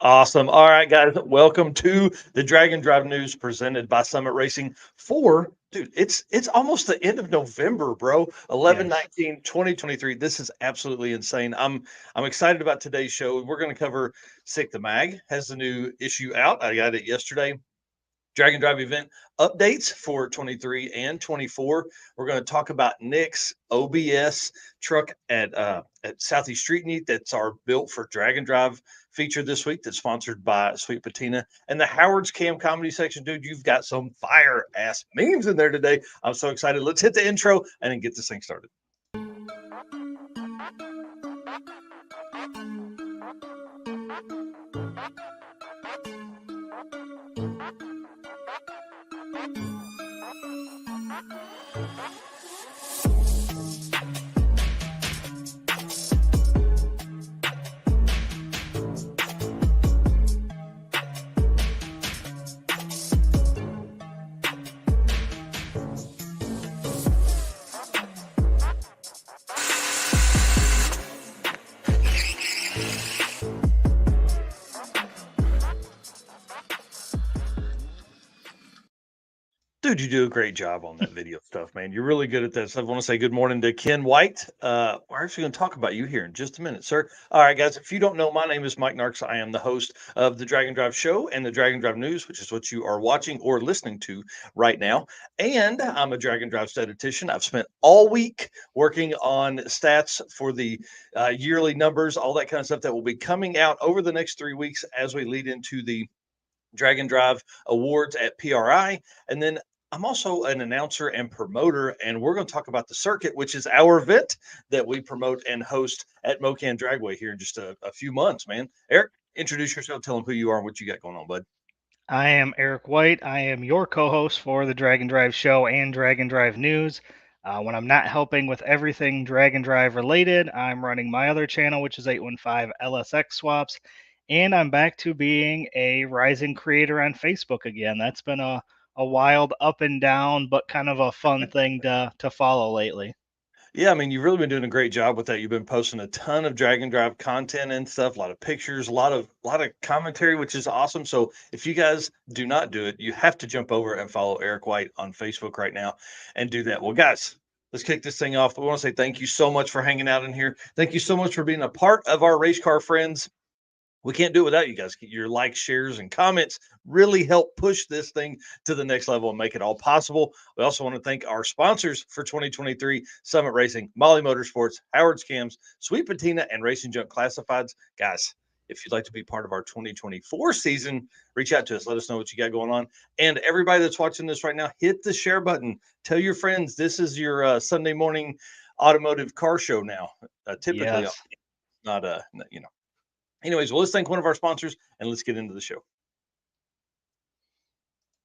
Awesome. All right, guys. Welcome to the Dragon Drive News presented by Summit Racing for dude. It's almost the end of November, bro. Eleven Yes. 19 2023. This is absolutely insane. I'm excited about today's show. We're going to cover Sick the Mag has the new issue out. I got it yesterday. Dragon Drive event updates for 23 and 24. We're going to talk about Nick's OBS truck at Southeast Street Meet. That's our built for Dragon Drive feature this week. That's sponsored by Sweet Patina and the Howard's Cam Comedy section. Dude, you've got some fire ass memes in there today. I'm so excited. Let's hit the intro and then get this thing started. Dude, you do a great job on that video stuff, man. You're really good at this. I want to say good morning to Ken White. We're actually going to talk about you here in just a minute, sir. All right, guys. If you don't know, my name is Mike Narks. I am the host of the Dragon Drive Show and the Dragon Drive News, which is what you are watching or listening to right now. And I'm a Dragon Drive statistician. I've spent all week working on stats for the yearly numbers, all that kind of stuff that will be coming out over the next 3 weeks as we lead into the Dragon Drive Awards at PRI. And then I'm also an announcer and promoter, and we're going to talk about the circuit, which is our event that we promote and host at Mocan Dragway here in just a few months, man. Eric, introduce yourself, tell them who you are and what you got going on, bud. I am Eric White. I am your co host for the Dragon Drive Show and Dragon Drive News. When I'm not helping with everything Dragon Drive related, I'm running my other channel, which is 815 LSX Swaps. And I'm back to being a rising creator on Facebook again. That's been a wild up and down, but kind of a fun thing to follow lately. Yeah, I mean, you've really been doing a great job with that. You've been posting a ton of Dragon Drive content and stuff, a lot of pictures, a lot of commentary, which is awesome. So if you guys do not do it, you have to jump over and follow Eric White on Facebook right now and do that. Well, guys, let's kick this thing off. We want to say thank you so much for hanging out in here. Thank you so much for being a part of our race car friends. We can't do it without you guys. Your likes, shares, and comments really help push this thing to the next level and make it all possible. We also want to thank our sponsors for 2023 Summit Racing, Molly Motorsports, Howard's Cams, Sweet Patina, and Racing Junk Classifieds. Guys, if you'd like to be part of our 2024 season, reach out to us. Let us know what you got going on. And everybody that's watching this right now, hit the share button. Tell your friends this is your Sunday morning automotive car show now. Typically, Yes. not you know. Anyways, well, let's thank one of our sponsors and let's get into the show.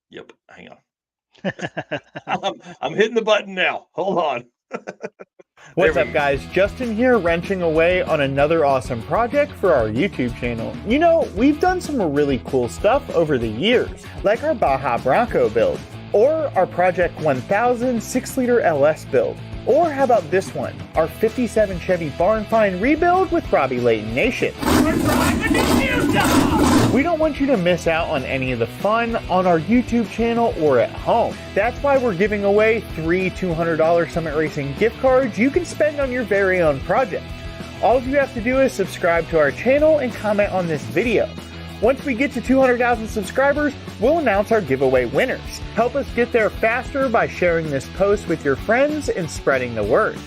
Yep, hang on. I'm hitting the button now. Hold on. What's up, guys? Justin here, wrenching away on another awesome project for our YouTube channel. You know, we've done some really cool stuff over the years, like our Baja Bronco build, or our Project 1000 6-liter LS build. Or how about this one, our 57 Chevy Barn Find rebuild with Robbie Layton Nation. We don't want you to miss out on any of the fun on our YouTube channel or at home. That's why we're giving away 3 $200 Summit Racing gift cards you can spend on your very own project. All you have to do is subscribe to our channel and comment on this video. Once we get to 200,000 subscribers, we'll announce our giveaway winners. Help us get there faster by sharing this post with your friends and spreading the word.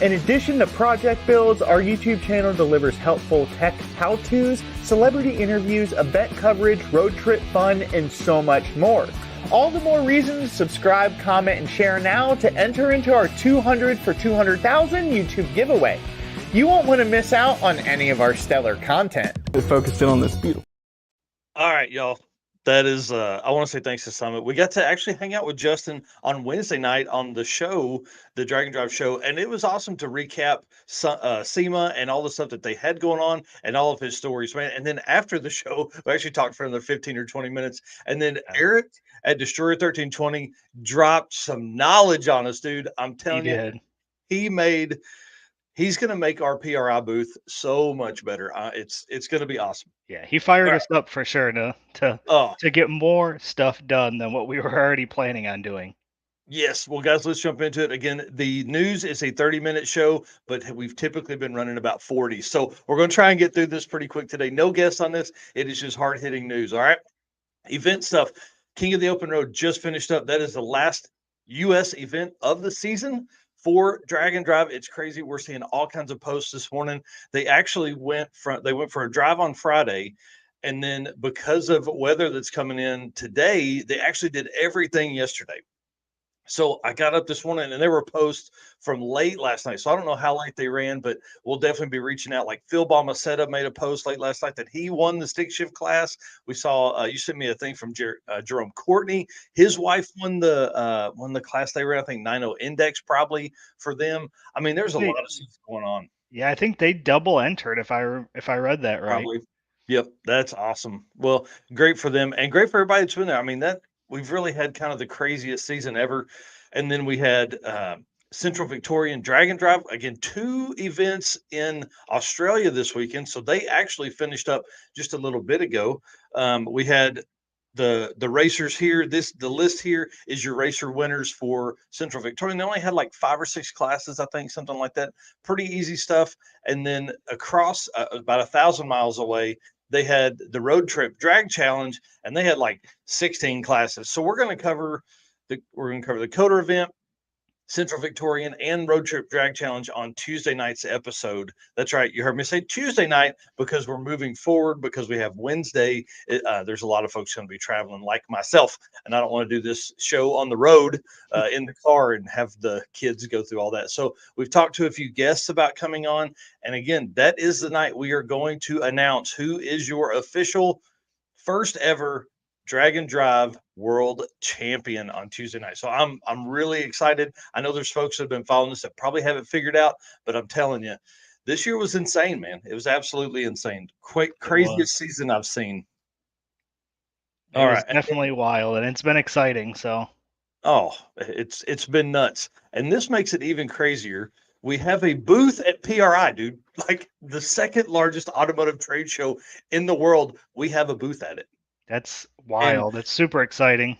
In addition to project builds, our YouTube channel delivers helpful tech how-tos, celebrity interviews, event coverage, road trip fun, and so much more. All the more reasons to subscribe, comment, and share now to enter into our 200 for 200,000 YouTube giveaway. You won't want to miss out on any of our stellar content. We're focused in on this beautiful. All right, y'all. That is, I want to say thanks to Summit. We got to actually hang out with Justin on Wednesday night on the show, the Dragon Drive show, and it was awesome to recap SEMA and all the stuff that they had going on and all of his stories, man. And then after the show, we actually talked for another 15 or 20 minutes. And then Eric at Destroyer 1320 dropped some knowledge on us, dude. I'm telling you, he He's going to make our PRI booth so much better. It's going to be awesome. Yeah, he fired All us up for sure Oh, to get more stuff done than what we were already planning on doing. yes. Well, guys, let's jump into it. Again, the news is a 30-minute show, but we've typically been running about 40. So we're going to try and get through this pretty quick today. No guests on this. It is just hard-hitting news. All right. Event stuff. King of the Open Road just finished up. That is the last U.S. event of the season for Drag and Drive. It's crazy. We're seeing all kinds of posts this morning. They actually went for a drive on Friday. And then because of weather that's coming in today, they actually did everything yesterday. So I got up this morning and there were posts from late last night. So I don't know how late they ran, but we'll definitely be reaching out. Like Phil Balmaceda made a post late last night that he won the stick shift class. We saw you sent me a thing from Jerome Courtney. His wife won the class they ran. I think 9.0 index probably for them. I mean, there's a lot of stuff going on. Yeah, I think they double entered if I read that right. Probably. Yep, that's awesome. Well, great for them and great for everybody that's been there. I mean, that we've really had kind of the craziest season ever. And then we had Central Victorian Dragon Drive again, 2 events in Australia this weekend. So they actually finished up just a little bit ago. We had the racers here. The list here is your racer winners for Central Victorian. They only had like 5 or 6 classes, I think, something like that. Pretty easy stuff. And then across about 1,000 miles away, they had the road trip drag challenge, and they had like 16 classes. So we're going to cover the Coder event, Central Victorian, and Road Trip Drag Challenge on Tuesday night's episode. That's right. You heard me say Tuesday night because we're moving forward because we have Wednesday. There's a lot of folks going to be traveling like myself, and I don't want to do this show on the road in the car and have the kids go through all that. So we've talked to a few guests about coming on. And again, that is the night we are going to announce who is your official first ever Drag and Drive World Champion on Tuesday night. So I'm really excited. I know there's folks that have been following this that probably haven't figured out, but I'm telling you, this year was insane, man. It was absolutely insane. Quite craziest season I've seen. It was definitely wild, and it's been exciting. So, it's been nuts, and this makes it even crazier. We have a booth at PRI, dude. Like the second largest automotive trade show in the world. We have a booth at it. That's wild. It's super exciting.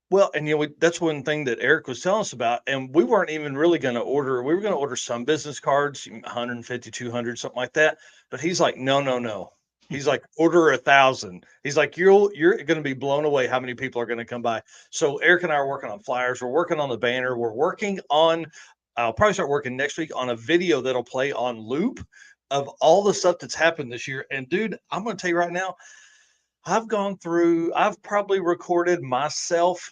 Well, and that's one thing that Eric was telling us about, and we weren't even really going to order. We were going to order some business cards, 150, 200, something like that. But he's like, no. He's like, order 1,000. He's like, you're going to be blown away how many people are going to come by. So Eric and I are working on flyers. We're working on the banner. We're working on. I'll probably start working next week on a video that'll play on loop of all the stuff that's happened this year. And dude, I'm going to tell you right now, I've probably recorded myself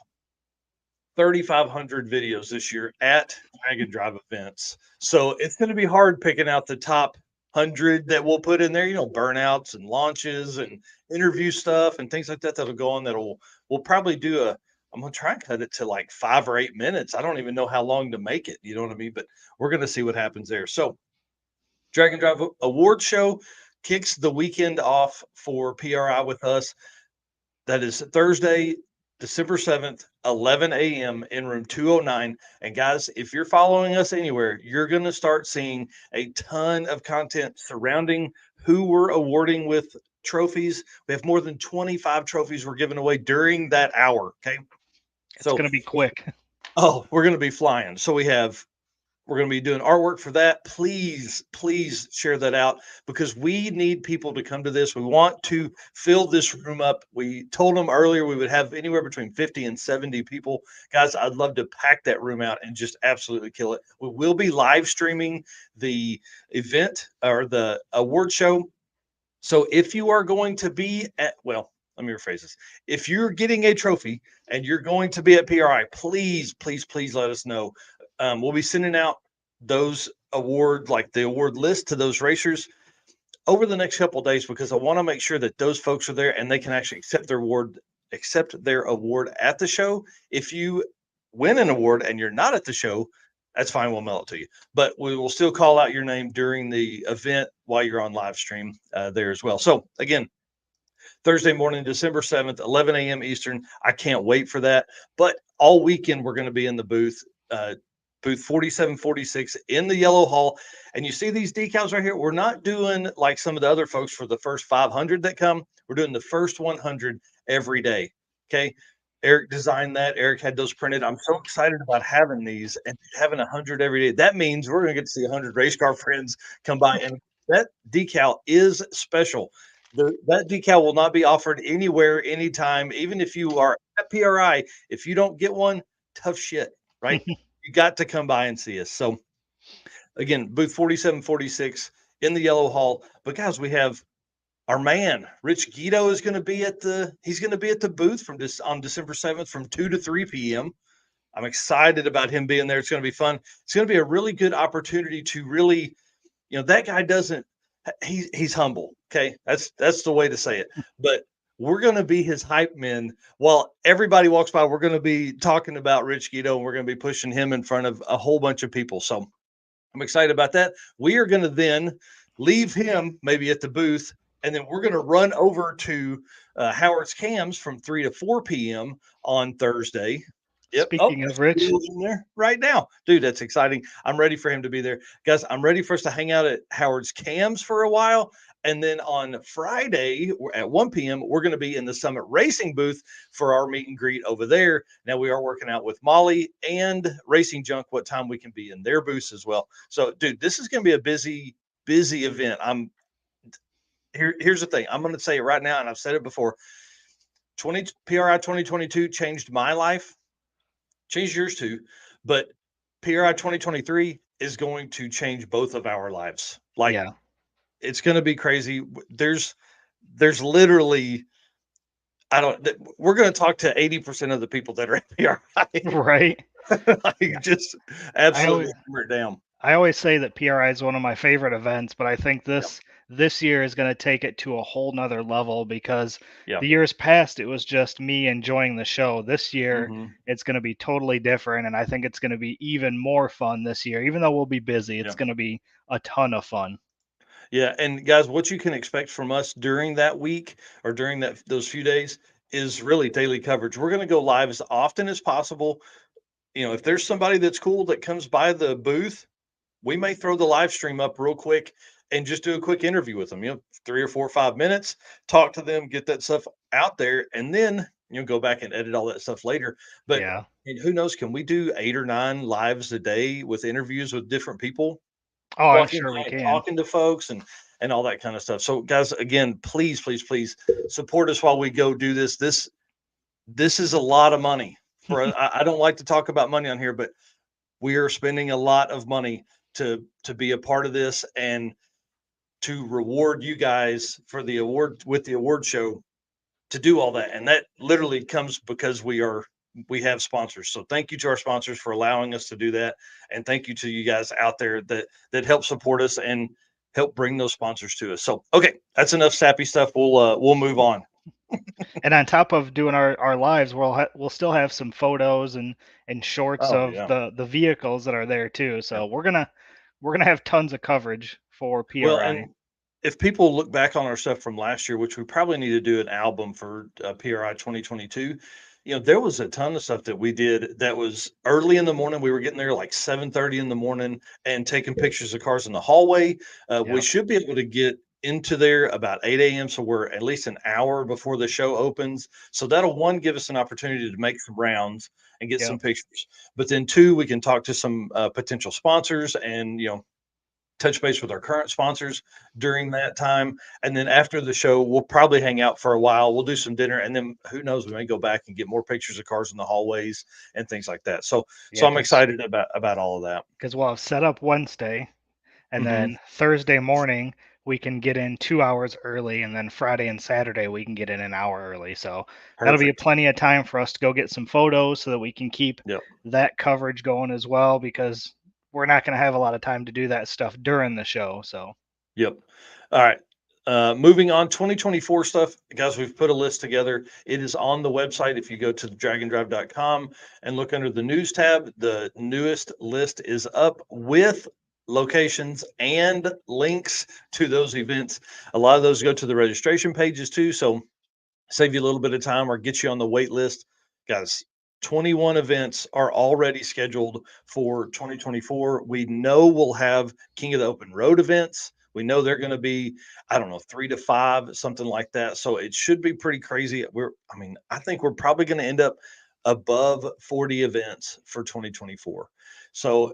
3,500 videos this year at Drag and Drive events. So it's going to be hard picking out the top 100 that we'll put in there, burnouts and launches and interview stuff and things like that that'll go on. We'll probably I'm going to try and cut it to like 5 or 8 minutes. I don't even know how long to make it. You know what I mean? But we're going to see what happens there. So Drag and Drive Award Show kicks the weekend off for PRI with us. That is Thursday, December 7th, 11 a.m. in room 209. And guys, if you're following us anywhere, you're going to start seeing a ton of content surrounding who we're awarding with trophies. We have more than 25 trophies we're giving away during that hour. Okay. It's going to be quick. Oh, we're going to be flying. So we're going to be doing artwork for that. Please share that out because we need people to come to this. We want to fill this room up. We told them earlier we would have anywhere between 50 and 70 people. Guys, I'd love to pack that room out and just absolutely kill it. We will be live streaming the event or the award show. So if you are going to be let me rephrase this. If you're getting a trophy and you're going to be at PRI, please let us know. We'll be sending out those the award list to those racers over the next couple of days because I want to make sure that those folks are there and they can actually accept their award at the show. If you win an award and you're not at the show, that's fine. We'll mail it to you, but we will still call out your name during the event while you're on live stream there as well. So again, Thursday morning, December 7th, 11 a.m. Eastern. I can't wait for that. But all weekend, we're going to be in the booth booth 4746 in the yellow hall. And you see these decals right here. We're not doing like some of the other folks for the first 500 that come. We're doing the first 100 every day. Okay. Eric designed that. Eric had those printed. I'm so excited about having these and having 100 every day. That means we're going to get to see 100 race car friends come by. And that decal is special. That decal will not be offered anywhere, anytime, even if you are at PRI. If you don't get one, tough shit, right? You got to come by and see us. So, again, booth 4746 in the yellow hall. But guys, we have our man Rich Guido is going to be at the booth from this on December 7th from 2 to 3 p.m. I'm excited about him being there. It's going to be fun. It's going to be a really good opportunity to really, that guy doesn't, he's humble. Okay. That's the way to say it. But we're going to be his hype men while everybody walks by. We're going to be talking about Rich Guido and we're going to be pushing him in front of a whole bunch of people. So I'm excited about that. We are going to then leave him maybe at the booth, and then we're going to run over to Howard's Cams from 3 to 4 p.m. on Thursday. Yep. Speaking of Rich, In there right now, dude, that's exciting. I'm ready for him to be there, guys. I'm ready for us to hang out at Howard's Cams for a while, and then on Friday at 1 p.m. we're going to be in the Summit Racing booth for our meet and greet over there. Now we are working out with Molly and Racing Junk what time we can be in their booths as well. So, dude, this is going to be a busy event. Here's the thing. I'm going to say it right now, and I've said it before. PRI 2022 changed my life. Change yours too, but PRI 2023 is going to change both of our lives. Like, yeah, it's going to be crazy. There's literally, we're going to talk to 80% of the people that are at PRI. right. Like, just absolutely hammer it down. I always say that PRI is one of my favorite events, but I think this year is going to take it to a whole nother level because the years past it was just me enjoying the show. This year it's going to be totally different, and I think it's going to be even more fun this year. Even though we'll be busy, it's going to be a ton of fun. Yeah, and guys, what you can expect from us during that week or during those few days is really daily coverage. We're going to go live as often as possible. If there's somebody that's cool that comes by the booth, we may throw the live stream up real quick and just do a quick interview with them, 3 or 4 or 5 minutes, talk to them, get that stuff out there, and then go back and edit all that stuff later. But and who knows, can we do 8 or 9 lives a day with interviews with different people? Oh, I'm sure we can. Talking to folks and all that kind of stuff. So guys, again, please support us while we go do this. This is a lot of money for us. I don't like to talk about money on here, but we are spending a lot of money to be a part of this and to reward you guys for the award with the award show to do all that. And that literally comes because we have sponsors. So thank you to our sponsors for allowing us to do that. And thank you to you guys out there that help support us and help bring those sponsors to us. So, okay, that's enough sappy stuff. We'll move on. And on top of doing our lives, we'll still have some photos and shorts of the vehicles that are there too. So we're gonna have tons of coverage for PRI. Well, and if people look back on our stuff from last year, which we probably need to do an album for PRI 2022, there was a ton of stuff that we did that was early in the morning. We were getting there like 7:30 in the morning and taking pictures of cars in the hallway. We should be able to get into there about 8 a.m. So we're at least an hour before the show opens. So that'll give us an opportunity to make some rounds and get some pictures. But then 2, we can talk to some potential sponsors and, touch base with our current sponsors during that time. And then after the show, we'll probably hang out for a while. We'll do some dinner, and then who knows, we may go back and get more pictures of cars in the hallways and things like that. So I'm excited about all of that. Because we'll have set up Wednesday, and then Thursday morning we can get in 2 hours early, and then Friday and Saturday we can get in an hour early. So that'll be plenty of time for us to go get some photos so that we can keep that coverage going as well, because we're not going to have a lot of time to do that stuff during the show. So, All right. Moving on, 2024 stuff, guys, we've put a list together. It is on the website. If you go to dragondrive.com and look under the news tab, the newest list is up with locations and links to those events. A lot of those go to the registration pages too. So save you a little bit of time or get you on the wait list. Guys, 21 events are already scheduled for 2024. We know we'll have King of the Open Road events. We know they're going to be, I don't know, 3 to 5, something like that. So it should be pretty crazy. I think we're probably going to end up above 40 events for 2024. So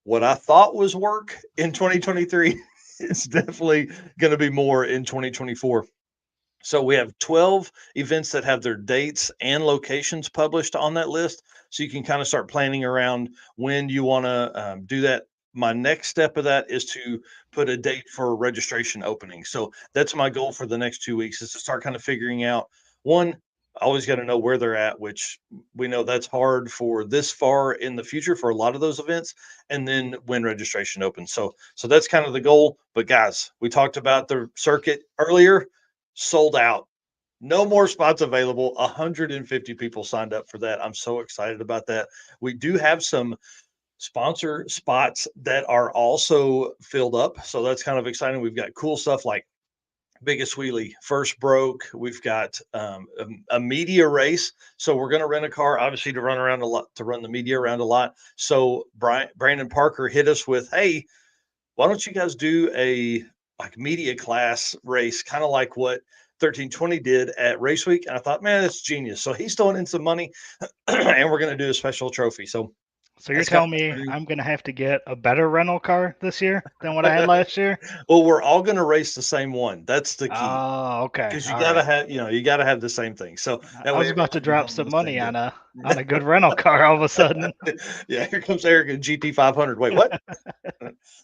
what I thought was work in 2023 is definitely going to be more in 2024. So we have 12 events that have their dates and locations published on that list. So you can kind of start planning around when you want to do that. My next step of that is to put a date for registration opening. So that's my goal for the next 2 weeks, is to start kind of figuring out, one, I always got to know where they're at, which we know that's hard for this far in the future for a lot of those events, and then when registration opens. So that's kind of the goal. But guys, we talked about the circuit earlier, sold out. No more spots available. 150 people signed up for that. I'm so excited about that. We do have some sponsor spots that are also filled up. So that's kind of exciting. We've got cool stuff like Biggest Wheelie, First Broke. We've got a media race. So we're going to rent a car, obviously, to run around a lot, to run the media around a lot. So Brandon Parker hit us with, hey, why don't you guys do a like media class race, kind of like what 1320 did at Race Week? And I thought, man, that's genius. So he's throwing in some money, and we're going to do a special trophy. So you're telling me I'm going to have to get a better rental car this year than what I had last year? Well, we're all going to race the same one. That's the key. Oh, okay. Because you got to have, you got to have the same thing. So I was about to drop some money on a good rental car all of a sudden. Yeah, here comes Eric in GT 500. Wait, what?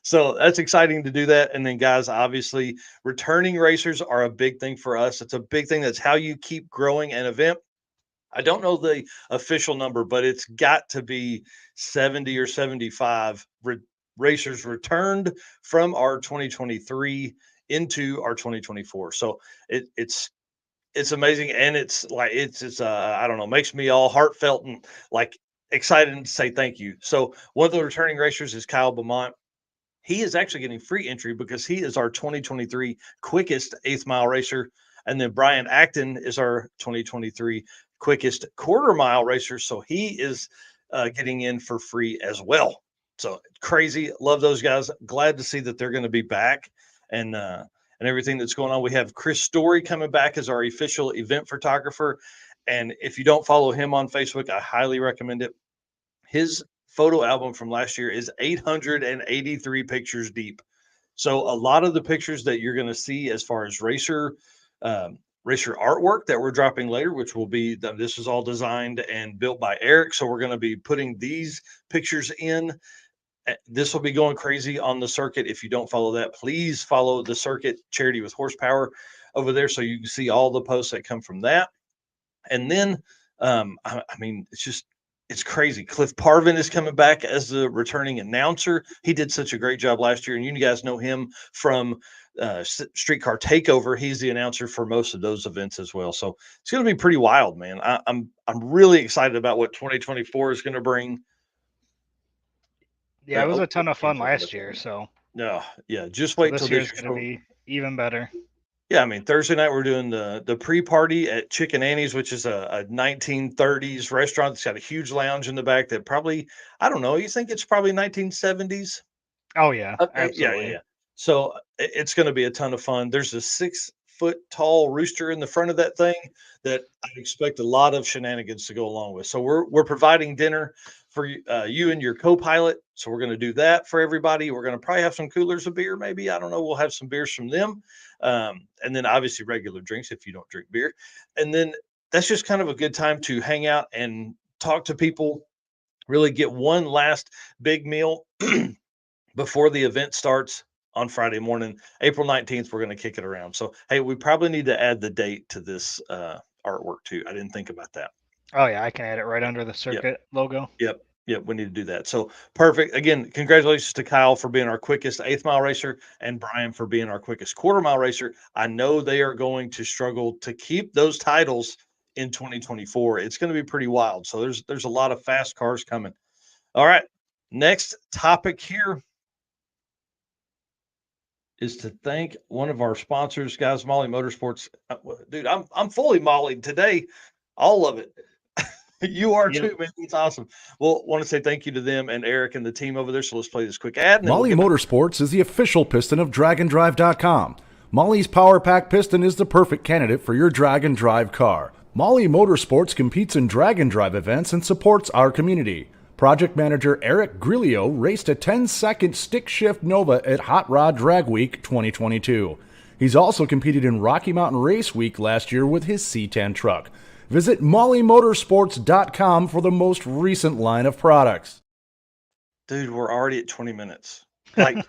So that's exciting to do that. And then, guys, obviously, returning racers are a big thing for us. It's a big thing. That's how you keep growing an event. I don't know the official number, but it's got to be 70 or 75 racers returned from our 2023 into our 2024. So it's amazing, and it's like it's I don't know, makes me all heartfelt and like excited to say thank you. So one of the returning racers is Kyle Beaumont. He is actually getting free entry because he is our 2023 quickest eighth mile racer. And then Brian Acton is our 2023 quickest quarter mile racer. So he is getting in for free as well. So crazy. Love those guys. Glad to see that they're going to be back and everything that's going on. We have Chris Story coming back as our official event photographer. And if you don't follow him on Facebook, I highly recommend it. His photo album from last year is 883 pictures deep. So a lot of the pictures that you're going to see as far as racer artwork that we're dropping later, which will be, this is all designed and built by Eric. So we're going to be putting these pictures in. This will be going crazy on the circuit. If you don't follow that, please follow the circuit Charity with Horsepower over there, so you can see all the posts that come from that. And then, it's crazy. Cliff Parvin is coming back as the returning announcer. He did such a great job last year, and you guys know him from Streetcar Takeover. He's the announcer for most of those events as well. So it's going to be pretty wild, man. I'm really excited about what 2024 is going to bring. Yeah, it was a ton of fun last year. So no, yeah, just wait till this year's going to be even better. Yeah, I mean, Thursday night we're doing the pre-party at Chicken Annie's, which is a 1930s restaurant that's got a huge lounge in the back that probably, I don't know, you think it's probably 1970s? Oh yeah, Okay. absolutely. Yeah. So it's going to be a ton of fun. There's a 6-foot tall rooster in the front of that thing that I expect a lot of shenanigans to go along with. So we're providing dinner for you and your co-pilot. So we're going to do that for everybody. We're going to probably have some coolers of beer, maybe. I don't know. We'll have some beers from them. And then obviously regular drinks if you don't drink beer. And then that's just kind of a good time to hang out and talk to people, really get one last big meal before the event starts on Friday morning, April 19th. We're going to kick it around. So, hey, we probably need to add the date to this artwork too. I didn't think about that. Oh yeah, I can add it right under the circuit logo. Yep. We need to do that. So perfect. Again, congratulations to Kyle for being our quickest eighth mile racer and Brian for being our quickest quarter mile racer. I know they are going to struggle to keep those titles in 2024. It's going to be pretty wild. So there's a lot of fast cars coming. All right. Next topic here is to thank one of our sponsors, guys, Molly Motorsports. Dude, I'm fully mollied today. All of it. You are Yep. too, man. It's awesome. Well, want to say thank you to them and Eric and the team over there. So let's play this quick ad and then we'll Molly get back. Motorsports is the official piston of DragonDrive.com. Molly's Power Pack piston is the perfect candidate for your drag and drive car. Molly Motorsports competes in drag and drive events and supports our community. Project manager Eric Grillo raced a 10-second stick shift Nova at Hot Rod Drag Week 2022. He's also competed in Rocky Mountain Race Week last year with his C10 truck. Visit mollymotorsports.com for the most recent line of products. Dude, we're already at 20 minutes. Like,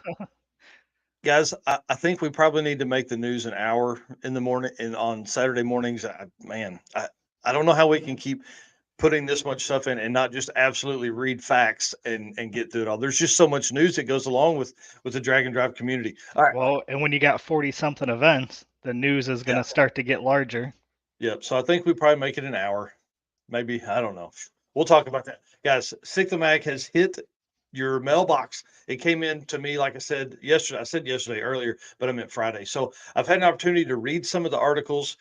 guys, I think we probably need to make the news an hour in the morning and on Saturday mornings. I don't know how we can keep putting this much stuff in and not just absolutely read facts and get through it all. There's just so much news that goes along with the drag and drive community. All right. Well, and when you got 40 something events, the news is going to start to get larger. Yep. So I think we probably make it an hour. Maybe, I don't know. We'll talk about that. Guys, Sixth Mag has hit your mailbox. It came in to me, like I said yesterday. I said yesterday earlier, but I meant Friday. So I've had an opportunity to read some of the articles.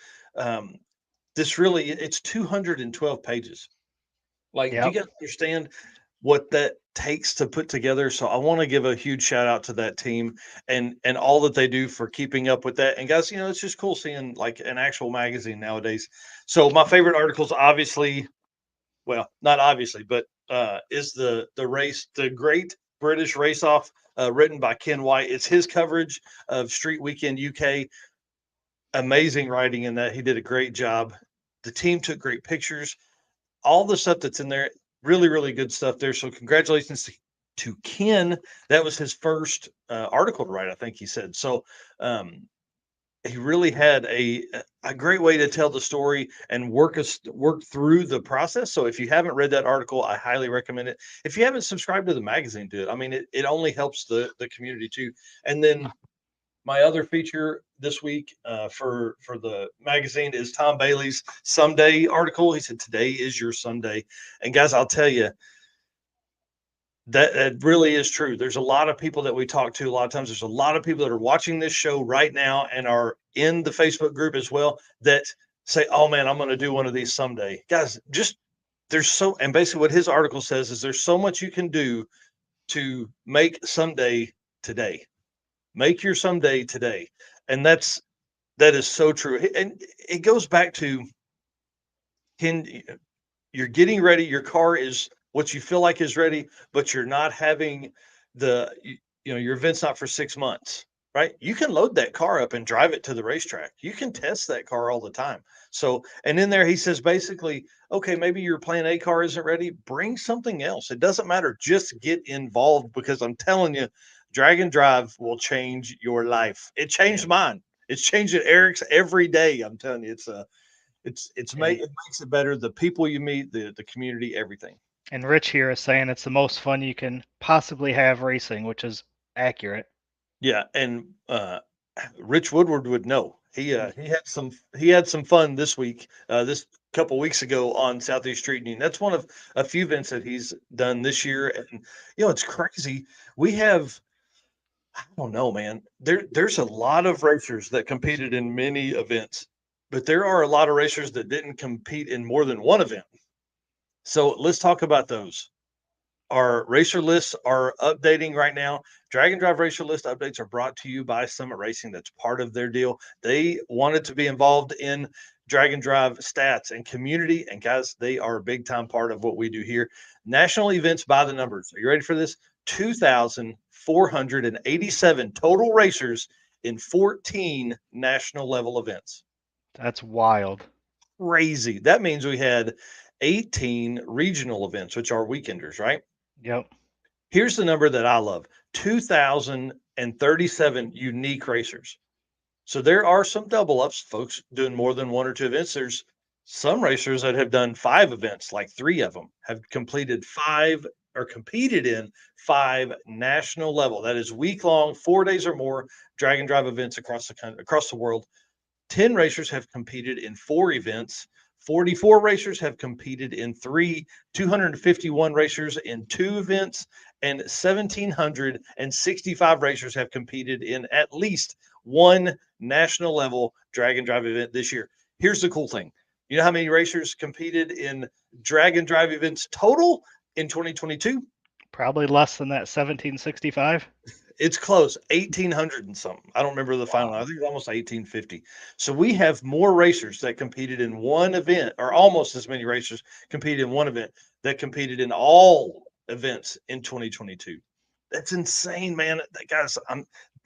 It's 212 pages. Like, do you guys understand what that takes to put together? So I want to give a huge shout out to that team and all that they do for keeping up with that. And guys, it's just cool seeing like an actual magazine nowadays. So my favorite articles, obviously, well, not obviously, but is the race, the Great British Race Off, written by Ken White. It's his coverage of Street Weekend UK. Amazing writing in that. He did a great job. The team took great pictures. All the stuff that's in there, really, really good stuff there. So congratulations to Ken. That was his first article to write, I think he said. So he really had a great way to tell the story and work through the process. So if you haven't read that article, I highly recommend it. If you haven't subscribed to the magazine, do it. I mean, it only helps the community too. And then my other feature this week for the magazine is Tom Bailey's Someday article. He said, "Today is your Sunday." And guys, I'll tell you, that really is true. There's a lot of people that we talk to. A lot of times there's a lot of people that are watching this show right now and are in the Facebook group as well that say, "Oh man, I'm going to do one of these someday." Guys, and basically what his article says is there's so much you can do to make someday today. Make your someday today. And that is so true. And it goes back to you're getting ready. Your car is what you feel like is ready, but you're not having your event's not for 6 months, right? You can load that car up and drive it to the racetrack. You can test that car all the time. So, and in there, he says basically, okay, maybe your plan A car isn't ready. Bring something else. It doesn't matter. Just get involved, because I'm telling you, Drag and Drive will change your life. It changed mine. It's changing Eric's every day. I'm telling you, it makes it better. The people you meet, the community, everything. And Rich here is saying it's the most fun you can possibly have racing, which is accurate. Yeah, and Rich Woodward would know. He had some fun this week, this couple weeks ago on Southeast Street Union. That's one of a few events that he's done this year, and it's crazy. We have, I don't know, man. There's a lot of racers that competed in many events, but there are a lot of racers that didn't compete in more than one event. So let's talk about those. Our racer lists are updating right now. Drag and Drive racer list updates are brought to you by Summit Racing. That's part of their deal. They wanted to be involved in Drag and Drive stats and community. And guys, they are a big time part of what we do here. National events by the numbers. Are you ready for this? 2,487 total racers in 14 national level events. That's wild. Crazy. That means we had 18 regional events, which are weekenders, right? Yep. Here's the number that I love: 2,037 unique racers. So there are some double ups, folks doing more than one or two events. There's some racers that have done 5 events, like 3 of them have completed 5 or competed in 5 national level. That is week long, 4 days or more drag and drive events across the country, across the world. 10 racers have competed in 4 events. 44 racers have competed in 3, 251 racers in 2 events, and 1,765 racers have competed in at least 1 national level drag and drive event this year. Here's the cool thing. You know how many racers competed in drag and drive events total in 2022? Probably less than that 1765. It's close, 1,800 and something. I don't remember the final. I think it's almost 1,850. So we have more racers that competed in one event, or almost as many racers competed in one event that competed in all events in 2022. That's insane, man. Guys,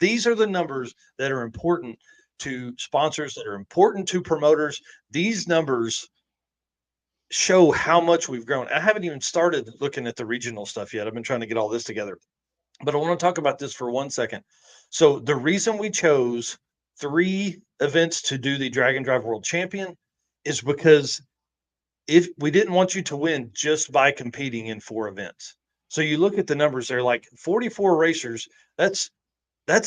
these are the numbers that are important to sponsors, that are important to promoters. These numbers show how much we've grown. I haven't even started looking at the regional stuff yet. I've been trying to get all this together. But I want to talk about this for 1 second. So the reason we chose 3 events to do the Drag and Drive World Champion is because if we didn't want you to win just by competing in 4 events. So you look at the numbers, they're like 44 racers. That's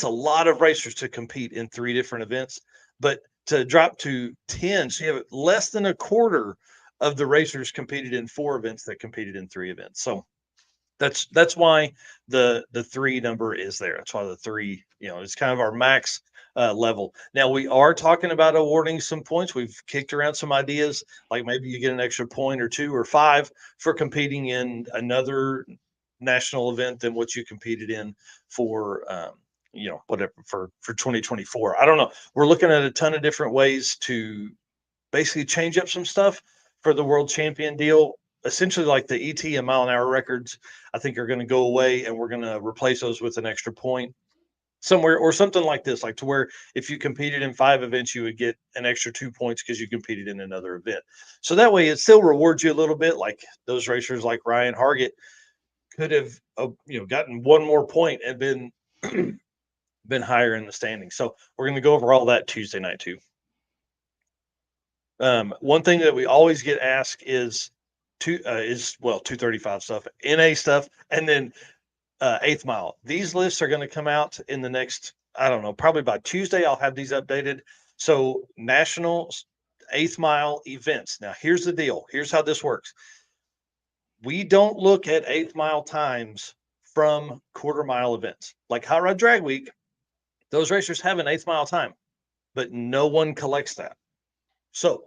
a lot of racers to compete in 3 different events. But to drop to 10, so you have less than a quarter of the racers competed in 4 events that competed in 3 events. So that's why the 3 number is there. That's why the 3, it's kind of our max level. Now we are talking about awarding some points. We've kicked around some ideas, like maybe you get an extra point or 2 or 5 for competing in another national event than what you competed in for whatever for 2024. I don't know. We're looking at a ton of different ways to basically change up some stuff for the world champion deal. Essentially, like the ET and mile an hour records, I think are going to go away, and we're going to replace those with an extra point somewhere or something like this, like to where if you competed in 5 events, you would get an extra 2 points because you competed in another event. So that way, it still rewards you a little bit. Like those racers, like Ryan Hargett, could have gotten 1 more point and been higher in the standing. So we're going to go over all that Tuesday night too. One thing that we always get asked is 235 stuff, NA stuff, and then 8th mile. These lists are going to come out in the next, I don't know, probably by Tuesday. I'll have these updated. So national 8th mile events. Now here's the deal. Here's how this works. We don't look at 8th mile times from quarter mile events like Hot Rod Drag Week. Those racers have an 8th mile time, but no one collects that. So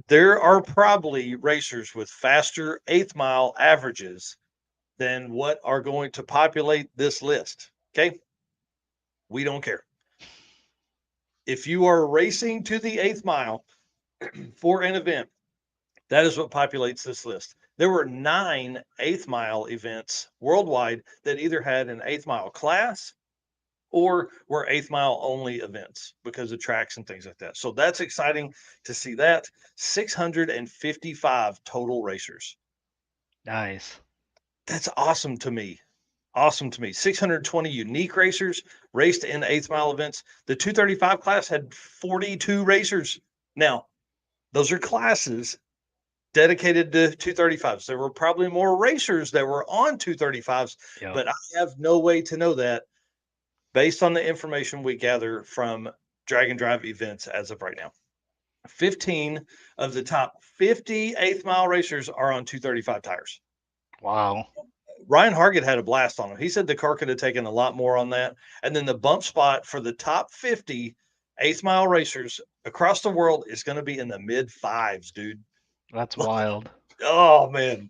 there are probably racers with faster 8th mile averages than what are going to populate this list. Okay. We don't care. If you are racing to the 8th mile for an event, that is what populates this list. There were 9 8th mile events worldwide that either had an 8th mile class or were 8th mile only events because of tracks and things like that. So that's exciting to see that. 655 total racers. Nice. That's awesome to me. Awesome to me. 620 unique racers raced in 8th mile events. The 235 class had 42 racers. Now, those are classes dedicated to 235s. There were probably more racers that were on 235s, Yep. but I have no way to know that based on the information we gather from Drag and Drive events as of right now. 15 of the top 50 8th mile racers are on 235 tires. Wow. Ryan Hargett had a blast on him. He said the car could have taken a lot more on that. And then the bump spot for the top 50 8th mile racers across the world is going to be in the mid 5s, dude. That's wild. Oh, man.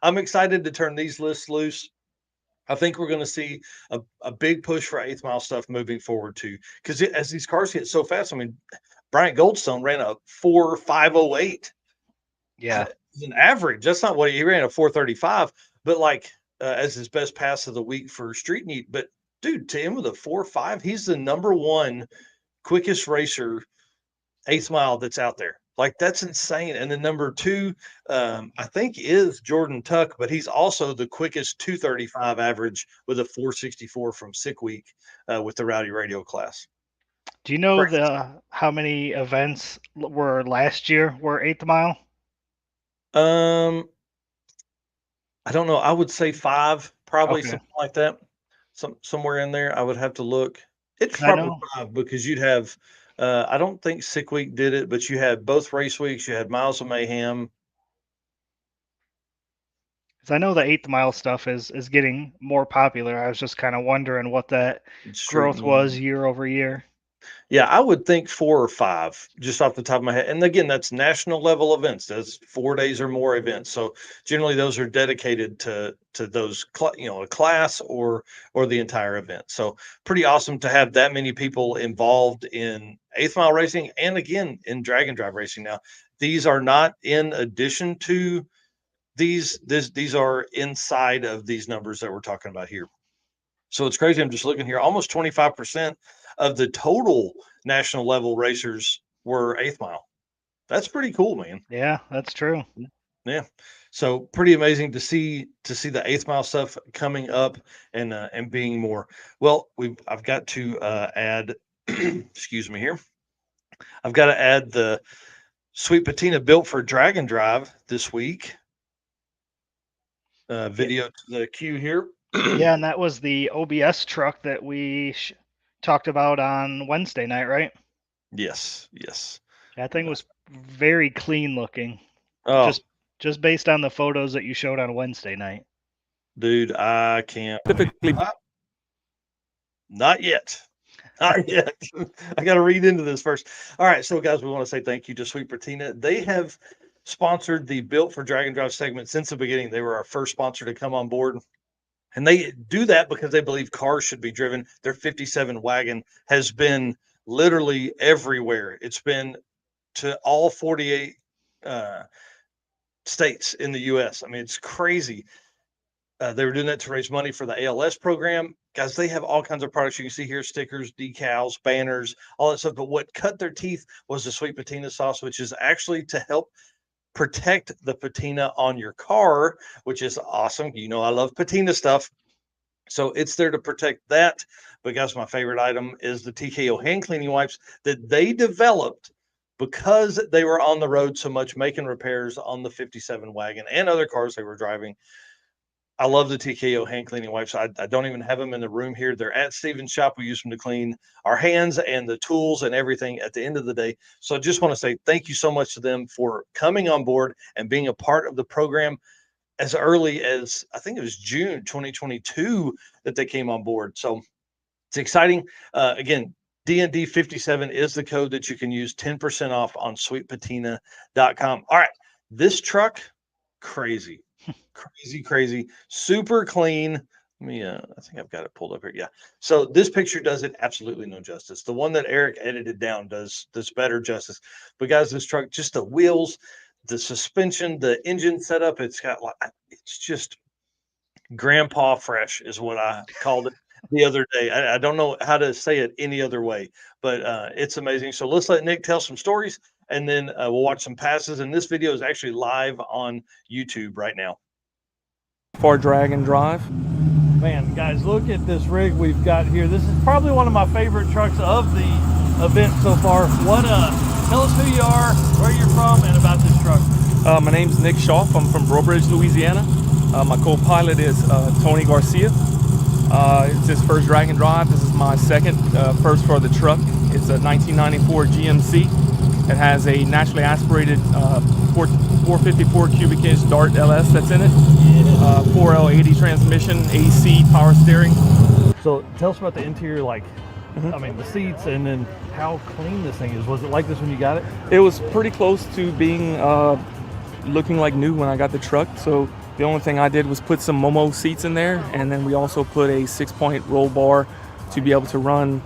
I'm excited to turn these lists loose. I think we're going to see a big push for 8th mile stuff moving forward too. Because as these cars get so fast, I mean, Bryant Goldstone ran a 4.508. Yeah. An average. That's not what he ran, a 4.35, but like as his best pass of the week for street meet. But dude, to him with a 4.5, he's the number 1 quickest racer 8th mile that's out there. Like that's insane. And then number 2, I think is Jordan Tuck, but he's also the quickest 235 average with a 464 from Sick Week with the Rowdy Radio class. Do you know Right. how many events were last year were 8th mile? I don't know. I would say 5, probably Okay. something like that. Somewhere in there. I would have to look. It's 'Cause I probably know 5 because you'd have. I don't think Sick Week did it, but you had both race weeks. You had Miles of Mayhem. the 8th mile stuff is getting more popular. I was just kind of wondering what that Street growth was Meet. year over year. Yeah, I would think 4 or 5 just off the top of my head. And again, that's national level events. That's 4 days or more events. So generally those are dedicated to those a class or the entire event. So pretty awesome to have that many people involved in 8th mile racing and again in drag and drive racing. Now, these are not in addition to these are inside of these numbers that we're talking about here. So it's crazy. I'm just looking here. Almost 25% of the total national level racers were 8th mile. That's pretty cool, man. Yeah, that's true. Yeah. So pretty amazing to see the 8th mile stuff coming up and being more. Well, I've got to add excuse me here. I've got to add the Sweet Patina built for drag and drive this week. Video to the queue here. Yeah, and that was the OBS truck that we talked about on Wednesday night, right? Yes, yes. That thing was very clean looking. Oh, Just based on the photos that you showed on Wednesday night. dude, I can't. Typically, Not yet. Not yet. I got to read into this first. All right. So, guys, we want to say thank you to Sweet Patina. They have sponsored the Built for Drag and Drive segment since the beginning. They were our first sponsor to come on board. And they do that because they believe cars should be driven. Their 57 wagon has been literally everywhere. It's been to all 48 states in the U.S. I mean, it's crazy. They were doing that to raise money for the ALS program. Guys, they have all kinds of products. You can see here stickers, decals, banners, all that stuff. But what cut their teeth was the Sweet Patina sauce, which is actually to help protect the patina on your car, which is awesome. You know, I love patina stuff. So it's there to protect that. But guys, my favorite item is the TKO hand cleaning wipes that they developed because they were on the road so much making repairs on the 57 wagon and other cars they were driving. I love the TKO hand cleaning wipes. I don't even have them in the room here. They're at Steven's shop. We use them to clean our hands and the tools and everything at the end of the day. So I just want to say thank you so much to them for coming on board and being a part of the program as early as I think it was June 2022 that they came on board. So it's exciting. Again, DND 57 is the code that you can use, 10% off on sweetpatina.com. All right, this truck, crazy. Crazy, super clean. Let me I think I've got it pulled up here. Yeah. So this picture does it absolutely no justice. The one that Eric edited down does better justice. But guys, this truck, just the wheels, the suspension, the engine setup, it's just grandpa fresh is what I called it the other day. I don't know how to say it any other way, but it's amazing. So let's let Nick tell some stories and then we'll watch some passes. And this video is actually live on YouTube right now. for drag and drive. Man, guys, look at this rig we've got here. This is probably one of my favorite trucks of the event so far. Tell us who you are, where you're from, and about this truck. My name's Nick Schauf. I'm from Brobridge, Louisiana. My co-pilot is Tony Garcia. It's his first drag and drive. This is my second, first for the truck. It's a 1994 GMC. It has a naturally aspirated 454 cubic inch Dart LS that's in it. 4L80 transmission, AC, power steering. So tell us about the interior, I mean, the seats, and then how clean this thing is. Was it like this when you got it? It was pretty close to being looking like new when I got the truck. So the only thing I did was put some Momo seats in there, and then we also put a 6-point roll bar to be able to run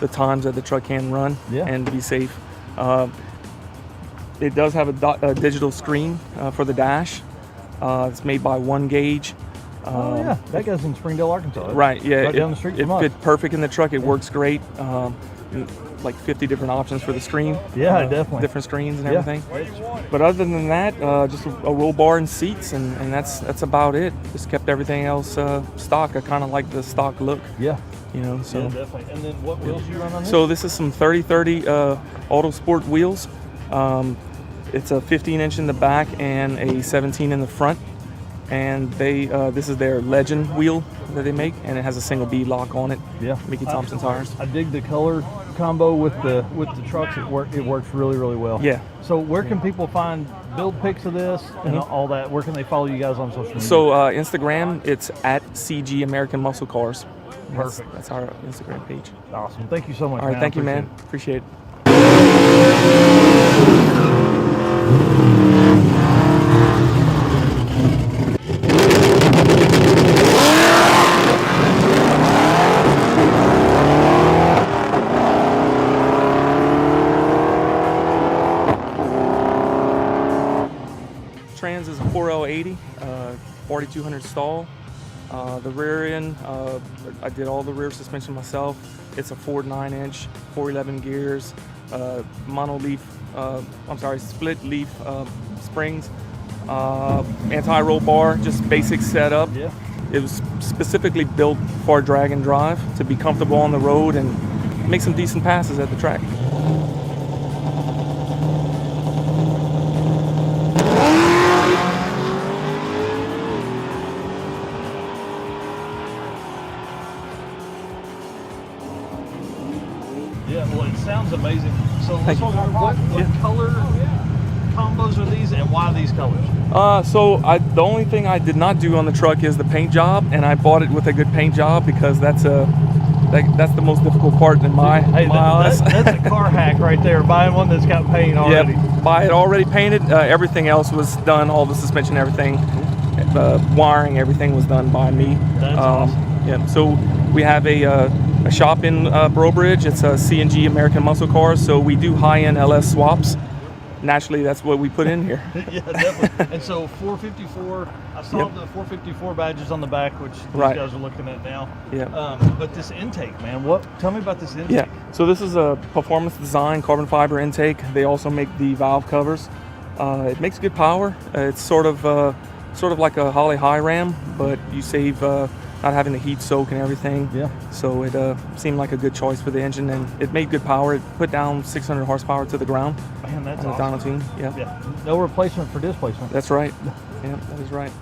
the times that the truck can run and be safe. It does have a digital screen for the dash. It's made by One Gauge. That guy's in Springdale, Arkansas. Right, yeah. Right down the street from us. It fit perfect in the truck. It works great. Like 50 different options for the screen. Yeah, definitely. Different screens and everything. But other than that, just a roll bar and seats, and that's about it. Just kept everything else stock. I kind of like the stock look. Yeah. You know, so. Yeah, definitely. And then what wheels do you run on this? So this is some 30-30 Auto Sport wheels. It's a 15-inch in the back and a 17 in the front. And this is their Legend wheel that they make, and it has a single bead lock on it. Yeah. Mickey Thompson tires. I dig the color combo with the trucks. It works really well. Yeah. So where can people find build pics of this and all that? Where can they follow you guys on social media? So Instagram, it's at CG American Muscle Cars. Perfect. That's our Instagram page. Awesome. Thank you so much. All right, man. thank you, Appreciate man. it. Appreciate it. Trans is a 4L80, 4200 stall. The rear end, I did all the rear suspension myself. It's a Ford 9-inch, 411 gears, split leaf springs, anti-roll bar, just basic setup. Yeah. It was specifically built for drag and drive to be comfortable on the road and make some decent passes at the track. Yeah, well, it sounds amazing. So let's Thank you. talk about what color combos are these and why these colors? The only thing I did not do on the truck is the paint job, and I bought it with a good paint job because that's the most difficult part in my eyes. That's a car hack right there, buying one that's got paint already. Yep, buy it already painted. Everything else was done, all the suspension, everything, wiring, everything was done by me. That's awesome. Yeah, so we have a shop in Brobridge. It's a CNG American Muscle Cars, so we do high-end LS swaps. Naturally, that's what we put in here. Yeah, definitely. And so 454, I saw Yep. the 454 badges on the back, which these Right. guys are looking at now. Yeah. But this intake, man, tell me about this intake. Yeah, so this is a performance design carbon fiber intake. They also make the valve covers. It makes good power. It's sort of like a Holly high ram, but you save not having the heat soak and everything. Yeah. So it seemed like a good choice for the engine, and it made good power. It put down 600 horsepower to the ground. Man, that's on the awesome. dyno tune. Yeah. Yeah. No replacement for displacement. That's right. Yeah, that is right.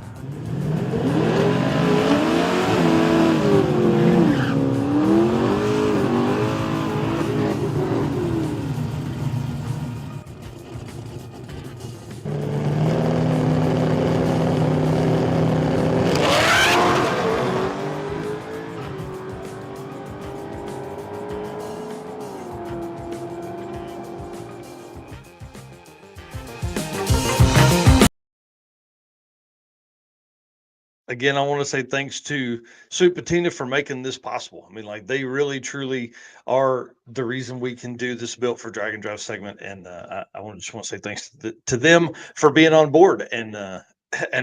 Again, I want to say thanks to Sweet Patina for making this possible. I mean, like they really, truly are the reason we can do this Built for Drag and Drive segment. And I just want to say thanks to them for being on board and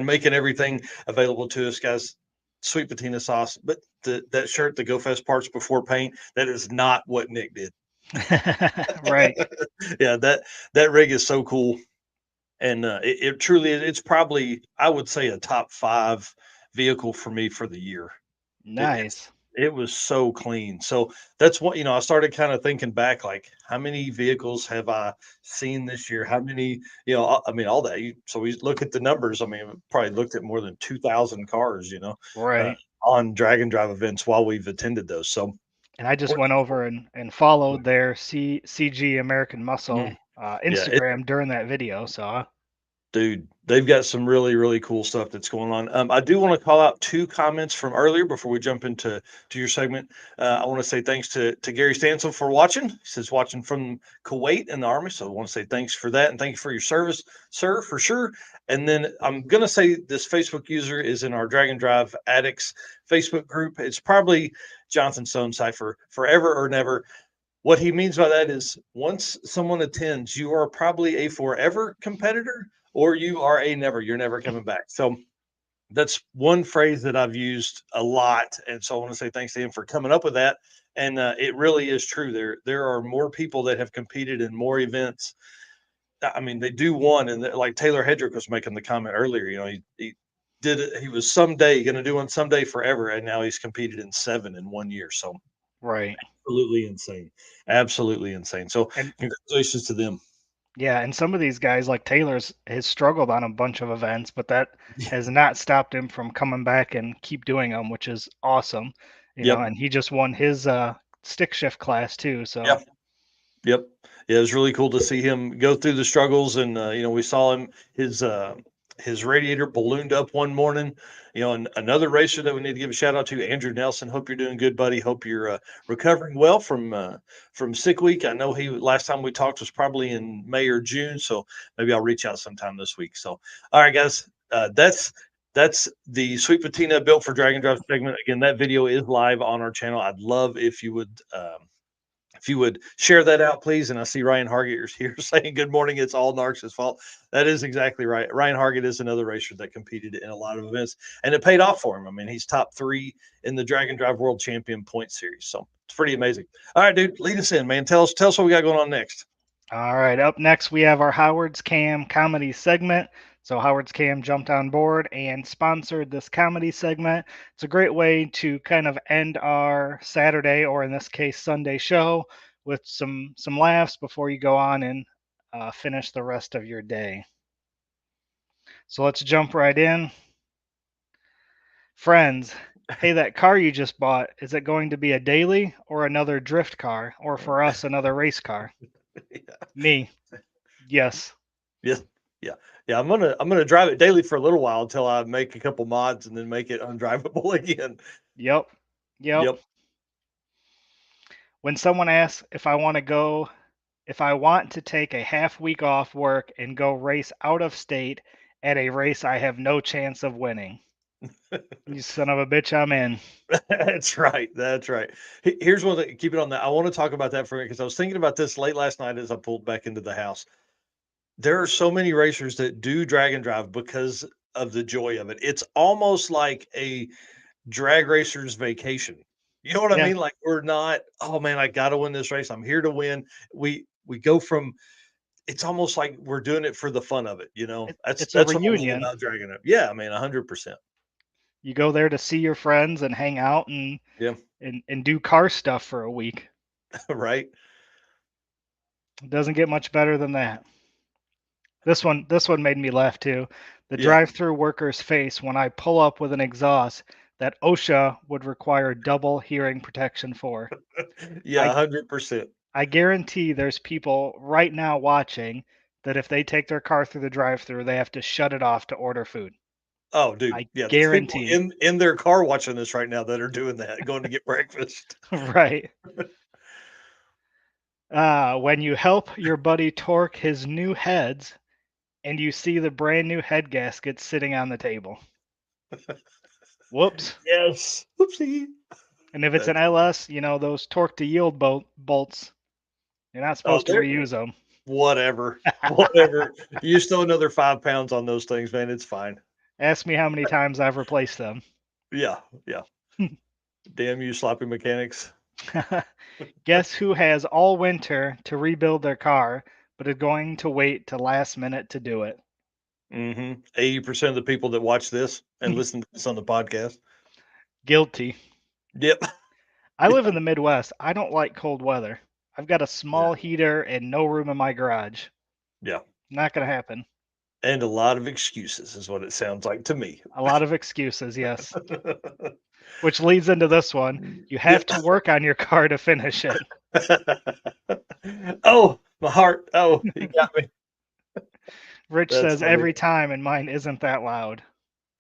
making everything available to us, guys. Sweet Patina sauce, but that shirt, the Go Fest parts before paint, that is not what Nick did. Right. Yeah, that rig is so cool, and it truly it's probably, I would say, a top 5 vehicle for me for the year. Nice. It was so clean. So that's what, I started kind of thinking back, like how many vehicles have I seen this year? How many, I mean, all that. So we look at the numbers. I mean, we probably looked at more than 2,000 cars, Right. on drag and drive events while we've attended those. So And I just went over and followed their CG American Muscle yeah, Instagram during that video. So dude, they've got some really, really cool stuff that's going on. I do want to call out 2 comments from earlier before we jump into your segment. I want to say thanks to Gary Stansel for watching. He says watching from Kuwait in the Army. So I want to say thanks for that and thank you for your service, sir, for sure. And then I'm going to say this Facebook user is in our Drag and Drive Addicts Facebook group. It's probably Jonathan Stone Cipher, forever or never. What he means by that is once someone attends, you are probably a forever competitor or you are a never. You're never coming back. So that's one phrase that I've used a lot. And so I want to say thanks to him for coming up with that. And it really is true. There are more people that have competed in more events. I mean, they do one, and like Taylor Hedrick was making the comment earlier. He did it. He was someday going to do one someday forever, and now he's competed in 7 in 1 year. So right. absolutely insane. Absolutely insane. So And congratulations to them. yeah, and some of these guys like Taylor's has struggled on a bunch of events, but that Yeah. has not stopped him from coming back and keep doing them, which is awesome. Yep. And he just won his stick shift class too. So Yep. Yep. Yeah, it was really cool to see him go through the struggles, and we saw him his his radiator ballooned up one morning. And another racer that we need to give a shout out to, Andrew Nelson. Hope you're doing good, buddy. Hope you're recovering well from sick week. I know he last time we talked was probably in May or June, so maybe I'll reach out sometime this week. So, all right, guys, that's the Sweet Patina built for Dragon Drive segment. Again, that video is live on our channel. I'd love if you would share that out, please. And I see Ryan Hargett here saying, good morning. It's all Narc's fault. That is exactly right. Ryan Hargett is another racer that competed in a lot of events, and it paid off for him. I mean, he's top 3 in the Dragon Drive World Champion point series. So it's pretty amazing. All right, dude, lead us in, man. Tell us what we got going on next. All right, up next we have our Howard's Cam comedy segment. So Howard's Cam jumped on board and sponsored this comedy segment. It's a great way to kind of end our Saturday, or in this case Sunday show, with some laughs before you go on and finish the rest of your day. So let's jump right in. Friends, hey, that car you just bought, is it going to be a daily or another drift car, or for us another race car? Yeah. Me. Yes. Yeah. Yeah, I'm gonna drive it daily for a little while until I make a couple mods and then make it undrivable again. Yep. When someone asks if I want to take a half week off work and go race out of state at a race I have no chance of winning. You son of a bitch, I'm in. That's right. Here's one thing. Keep it on that. I want to talk about that for a minute because I was thinking about this late last night as I pulled back into the house. There are so many racers that do drag and drive because of the joy of it. It's almost like a drag racer's vacation. You know what I Yeah. mean? Like, we're not, oh man, I got to win this race. I'm here to win. We go from, it's almost like we're doing it for the fun of it. It's a That's what I love reunion. about dragging it. Yeah, I mean, 100%. You go there to see your friends and hang out and Yeah. and do car stuff for a week. Right. It doesn't get much better than that. This one made me laugh too. The Yeah. drive-through worker's face when I pull up with an exhaust that OSHA would require double hearing protection for. Yeah, 100%. I guarantee there's people right now watching that if they take their car through the drive-through, they have to shut it off to order food. Oh, dude. I Yeah, there's people guarantee. in their car watching this right now that are doing that, going to get breakfast. Right. When you help your buddy torque his new heads and you see the brand new head gasket sitting on the table. Whoops. Yes. Whoopsie. And if it's an LS, those torque to yield bolts, you're not supposed to reuse them. Whatever. Whatever. You just throw another 5 pounds on those things, man. It's fine. Ask me how many times I've replaced them. Yeah. Damn you, sloppy mechanics. Guess who has all winter to rebuild their car, but is going to wait to last minute to do it? 80% of the people that watch this and listen to this on the podcast. Guilty. Yep. I live in the Midwest. I don't like cold weather. I've got a small heater and no room in my garage. Yeah. Not going to happen. And a lot of excuses is what it sounds like to me. A lot of excuses, yes. Which leads into this one. You have to work on your car to finish it. Oh, my heart. Oh, you got me. Rich says every time, and mine isn't that loud.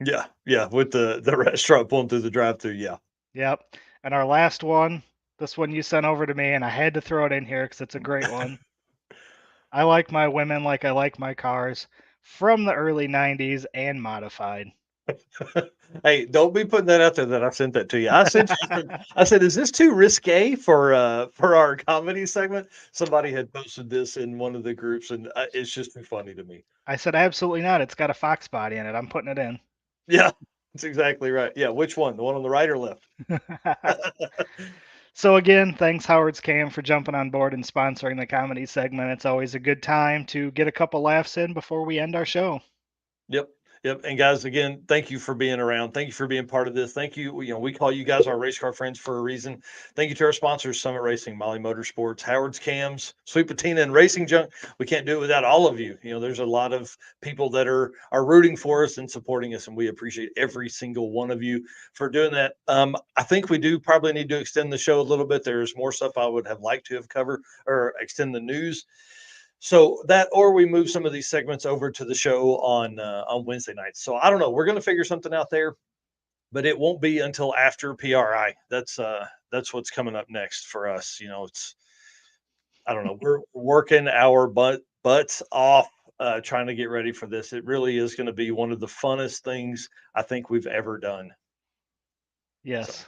Yeah, with the restaurant pulling through the drive-through, yeah. Yep. And our last one, this one you sent over to me, and I had to throw it in here because it's a great one. I like my women like I like my cars, from the early 90s and modified. Hey, don't be putting that out there that I sent that to you. I said, is this too risque for our comedy segment? Somebody had posted this in one of the groups, and it's just too funny to me. I said, absolutely not. It's got a Fox body in it. I'm putting it in. Yeah, that's exactly right. Yeah, which one? The one on the right or left? So again, thanks Howard's Cam for jumping on board and sponsoring the comedy segment. It's always a good time to get a couple laughs in before we end our show. Yep. And guys, again, thank you for being around. Thank you for being part of this. Thank you. We call you guys our race car friends for a reason. Thank you to our sponsors, Summit Racing, Molly Motorsports, Howard's Cams, Sweet Patina, and Racing Junk. We can't do it without all of you. There's a lot of people that are rooting for us and supporting us, and we appreciate every single one of you for doing that. I think we do probably need to extend the show a little bit. There's more stuff I would have liked to have covered or extend the news. So that, or we move some of these segments over to the show on Wednesday nights. So I don't know. We're going to figure something out there, but it won't be until after PRI. That's what's coming up next for us. It's, I don't know. We're working our butts off trying to get ready for this. It really is going to be one of the funnest things I think we've ever done. Yes.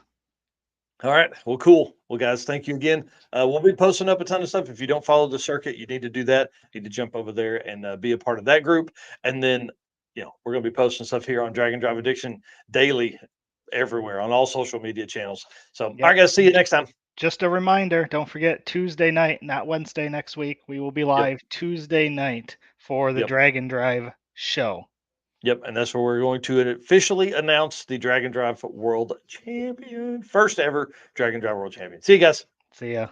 All right. Well, cool. Well, guys, thank you again. We'll be posting up a ton of stuff. If you don't follow the circuit, you need to do that. You need to jump over there and be a part of that group. And then, we're going to be posting stuff here on Dragon Drive Addiction daily, everywhere on all social media channels. So, all right, guys, see you next time. Just a reminder, don't forget Tuesday night, not Wednesday next week. We will be live Tuesday night for the Dragon Drive show. Yep, and that's where we're going to officially announce the Dragon Drive World Champion, first ever Dragon Drive World Champion. See you guys. See ya.